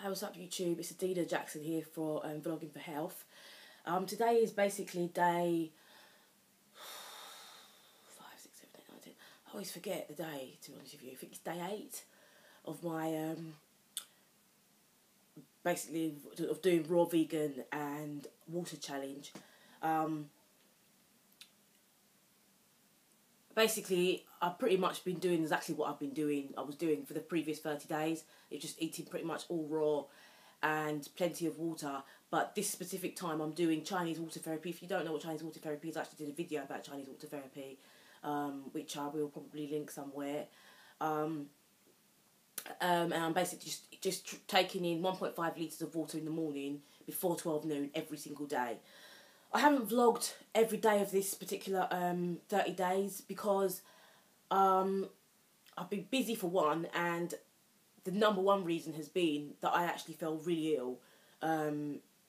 Hey, what's up YouTube? It's Adina Jackson here for Vlogging for Health. Today is basically day 5, 6, 7, 8, 9, 10. I always forget the day, to be honest with you. I think it's day 8 of my basically of doing raw vegan and water challenge. Basically, I've pretty much been doing exactly what I was doing for the previous 30 days. It's just eating pretty much all raw and plenty of water. But this specific time I'm doing Chinese water therapy. If you don't know what Chinese water therapy is, I actually did a video about Chinese water therapy, which I will probably link somewhere. And I'm basically just taking in 1.5 litres of water in the morning before 12 noon every single day. I haven't vlogged every day of this particular 30 days because I've been busy for one, and the number one reason has been that I actually felt really ill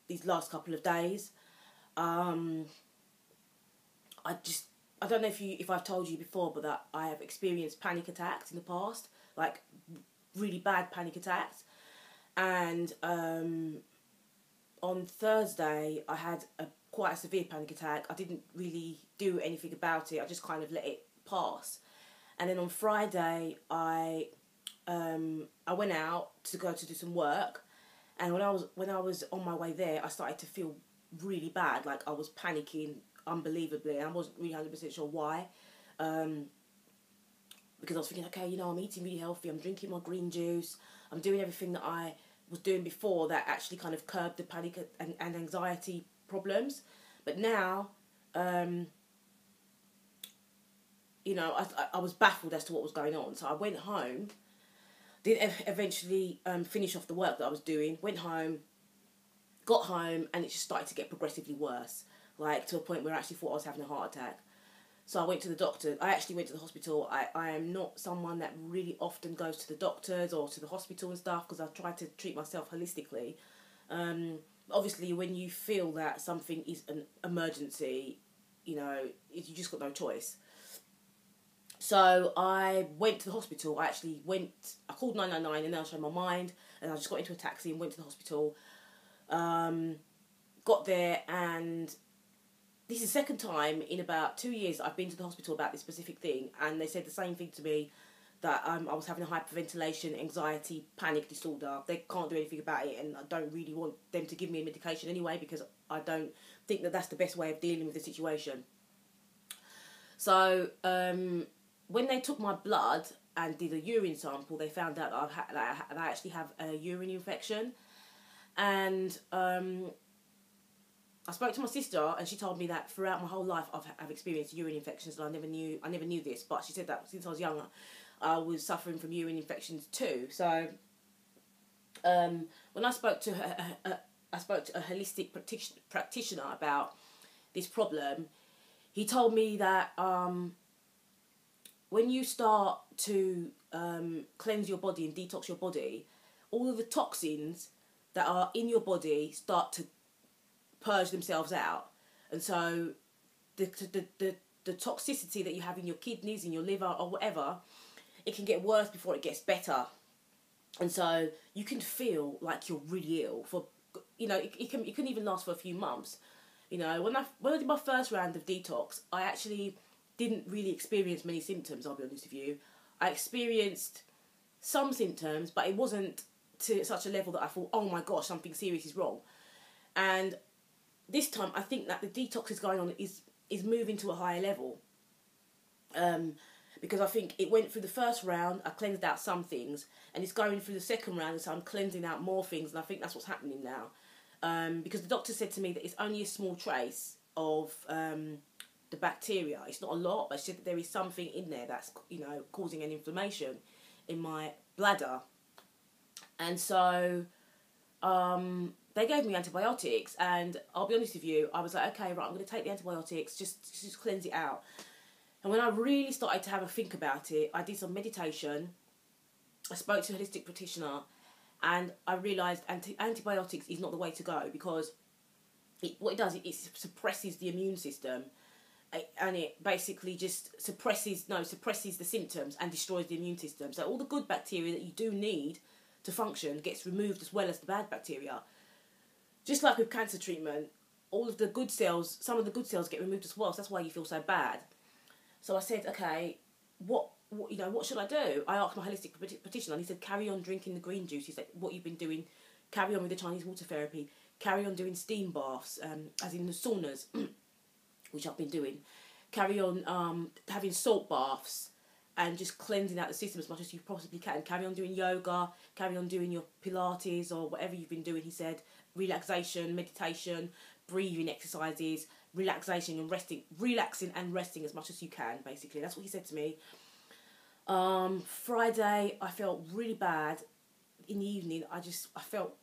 these last couple of days. I don't know if I've told you before, but that I have experienced panic attacks in the past, like really bad panic attacks, and on Thursday I had quite a severe panic attack. I didn't really do anything about it. I just kind of let it pass. And then on Friday, I went out to go to do some work, and when I was on my way there, I started to feel really bad. Like I was panicking unbelievably, and I wasn't really 100% sure why. Because I was thinking, okay, I'm eating really healthy. I'm drinking my green juice. I'm doing everything that I was doing before that actually kind of curbed the panic and anxiety problems. But now, I was baffled as to what was going on. So I went home, did eventually finish off the work that I was doing, went home, got home, and it just started to get progressively worse, like to a point where I actually thought I was having a heart attack. So I went to the doctor. I actually went to the hospital. I am not someone that really often goes to the doctors or to the hospital and stuff, because I try to treat myself holistically. Obviously, when you feel that something is an emergency, you just got no choice. So I went to the hospital. I called 999 and then I changed my mind, and I just got into a taxi and went to the hospital. Got there, and this is the second time in about 2 years I've been to the hospital about this specific thing, and they said the same thing to me, that I was having a hyperventilation, anxiety, panic disorder. They can't do anything about it, and I don't really want them to give me a medication anyway, because I don't think that that's the best way of dealing with the situation. So when they took my blood and did a urine sample, they found out that I actually have a urine infection. And I spoke to my sister, and she told me that throughout my whole life I've experienced urine infections, and I never knew this, but she said that since I was younger I was suffering from urine infections too. So when I spoke to a holistic practitioner about this problem, he told me that when you start to cleanse your body and detox your body, all of the toxins that are in your body start to purge themselves out, and so the toxicity that you have in your kidneys, in your liver, or whatever, it can get worse before it gets better, and so you can feel like you're really ill for, it can even last for a few months. When I did my first round of detox, I actually didn't really experience many symptoms, I'll be honest with you. I experienced some symptoms, but it wasn't to such a level that I thought, oh my gosh, something serious is wrong. And this time, I think that the detox is going on is moving to a higher level. Because I think it went through the first round, I cleansed out some things, and it's going through the second round, and so I'm cleansing out more things, and I think that's what's happening now. Because the doctor said to me that it's only a small trace of the bacteria. It's not a lot, but she said that there is something in there that's, causing an inflammation in my bladder. And so they gave me antibiotics, and I'll be honest with you, I was like, okay, right, I'm going to take the antibiotics, just cleanse it out. And when I really started to have a think about it, I did some meditation, I spoke to a holistic practitioner, and I realised antibiotics is not the way to go, because what it does, it suppresses the immune system, and it basically just suppresses the symptoms and destroys the immune system. So all the good bacteria that you do need to function gets removed as well as the bad bacteria. Just like with cancer treatment, all of the good cells, some of the good cells get removed as well, so that's why you feel so bad. So I said, okay, what should I do? I asked my holistic practitioner, and he said, carry on drinking the green juice. He said, what you've been doing, carry on with the Chinese water therapy, carry on doing steam baths, as in the saunas, which I've been doing. Carry on having salt baths and just cleansing out the system as much as you possibly can. Carry on doing yoga, carry on doing your Pilates or whatever you've been doing. He said, relaxation, meditation, breathing exercises, relaxing and resting as much as you can, basically. That's what he said to me. Friday, I felt really bad. In the evening, I felt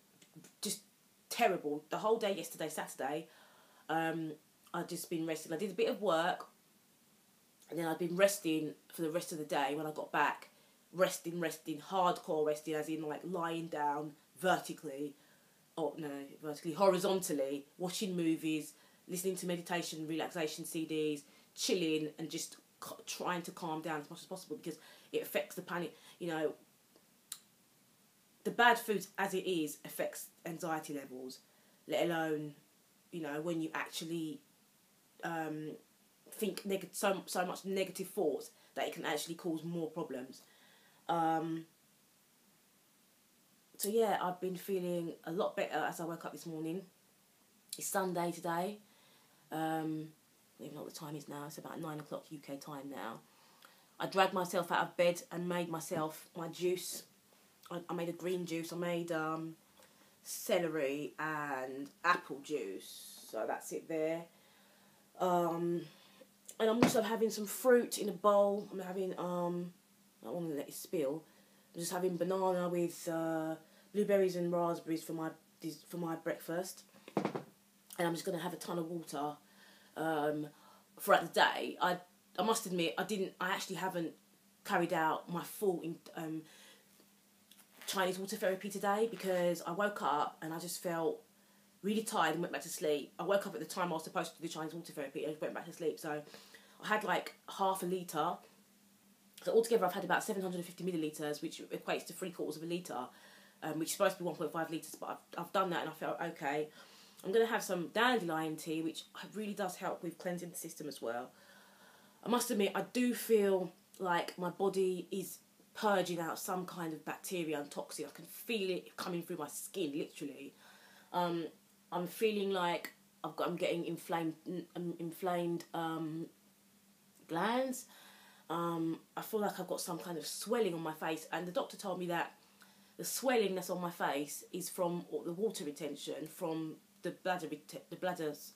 just terrible. The whole day yesterday, Saturday, I'd just been resting. I did a bit of work, and then I'd been resting for the rest of the day. When I got back, resting, hardcore resting, as in like lying down vertically, horizontally, watching movies, listening to meditation, relaxation CDs, chilling, and just trying to calm down as much as possible, because it affects the panic. The bad foods as it is affects anxiety levels, let alone, when you actually think so much negative thoughts that it can actually cause more problems. So yeah, I've been feeling a lot better as I woke up this morning. It's Sunday today. I don't even know what the time is now. It's about 9 o'clock UK time now. I dragged myself out of bed and made myself my juice. I made a green juice. I made celery and apple juice. So that's it there. And I'm also having some fruit in a bowl. I'm having, I don't want to let it spill. I'm just having banana with blueberries and raspberries for my breakfast. And I'm just going to have a ton of water throughout the day. I must admit, I actually haven't carried out my full Chinese water therapy today, because I woke up and I just felt really tired and went back to sleep. I woke up at the time I was supposed to do Chinese water therapy and went back to sleep. So I had like half a litre. So altogether I've had about 750 millilitres, which equates to 3/4 of a litre, which is supposed to be 1.5 litres, but I've done that and I felt okay. I'm going to have some dandelion tea, which really does help with cleansing the system as well. I must admit, I do feel like my body is purging out some kind of bacteria and toxin. I can feel it coming through my skin, literally. I'm feeling like I'm getting inflamed glands. I feel like I've got some kind of swelling on my face, and the doctor told me that the swelling that's on my face is from the water retention from the bladder's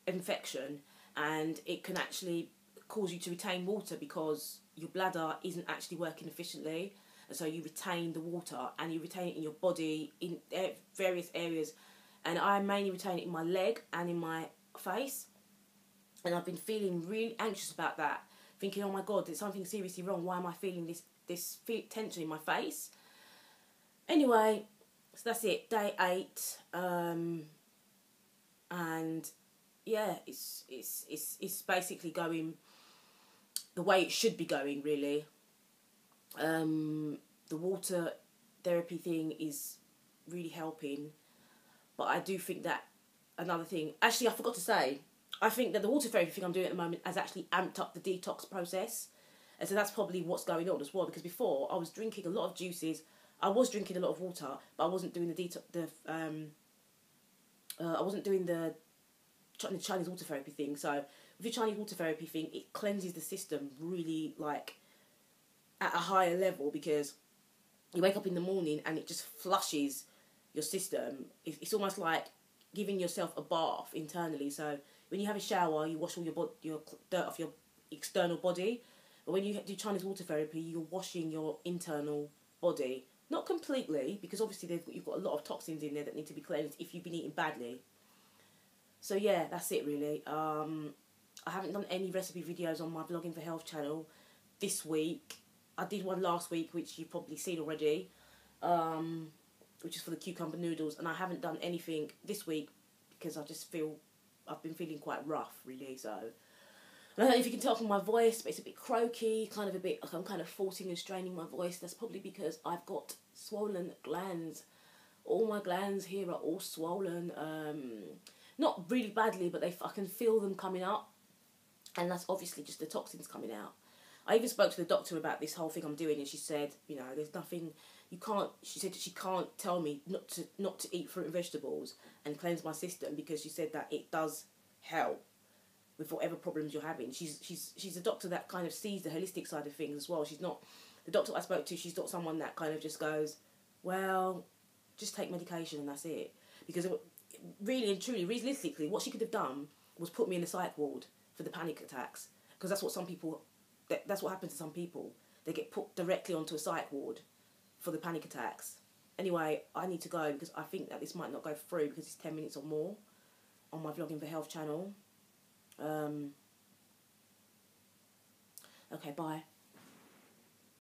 infection, and it can actually cause you to retain water because your bladder isn't actually working efficiently, and so you retain the water and you retain it in your body in various areas, and I mainly retain it in my leg and in my face, and I've been feeling really anxious about that, thinking, oh my god, there's something seriously wrong. Why am I feeling this tension in my face? Anyway, so that's it, day 8, and yeah, it's basically going the way it should be going, really. The water therapy thing is really helping, but I do think that another thing, actually I forgot to say, I think that the water therapy thing I'm doing at the moment has actually amped up the detox process, and so that's probably what's going on as well, because before I was drinking a lot of juices, I was drinking a lot of water, but I wasn't doing I wasn't doing the Chinese water therapy thing. So with your Chinese water therapy thing, it cleanses the system really, like, at a higher level, because you wake up in the morning and it just flushes your system. It's almost like giving yourself a bath internally. So when you have a shower, you wash all your dirt off your external body, but when you do Chinese water therapy, you're washing your internal body. Not completely, because obviously you've got a lot of toxins in there that need to be cleansed if you've been eating badly. So yeah, that's it really. I haven't done any recipe videos on my Blogging for Health channel this week. I did one last week, which you've probably seen already, which is for the cucumber noodles, and I haven't done anything this week because I've been feeling quite rough, really. So I don't know if you can tell from my voice, but it's a bit croaky, kind of a bit, like I'm kind of forcing and straining my voice. That's probably because I've got swollen glands. All my glands here are all swollen. Not really badly, but I can feel them coming up. And that's obviously just the toxins coming out. I even spoke to the doctor about this whole thing I'm doing, and she said, you know, there's nothing, you can't, she said she can't tell me not to eat fruit and vegetables and cleanse my system, because she said that it does help with whatever problems you're having. She's a doctor that kind of sees the holistic side of things as well. She's not, the doctor I spoke to, she's not someone that kind of just goes, well, just take medication and that's it. Because really and truly, realistically, what she could have done was put me in the psych ward for the panic attacks. Because that's what some people, that's what happens to some people. They get put directly onto a psych ward for the panic attacks. Anyway, I need to go because I think that this might not go through because it's 10 minutes or more on my Vlogging for Health channel. Okay, bye.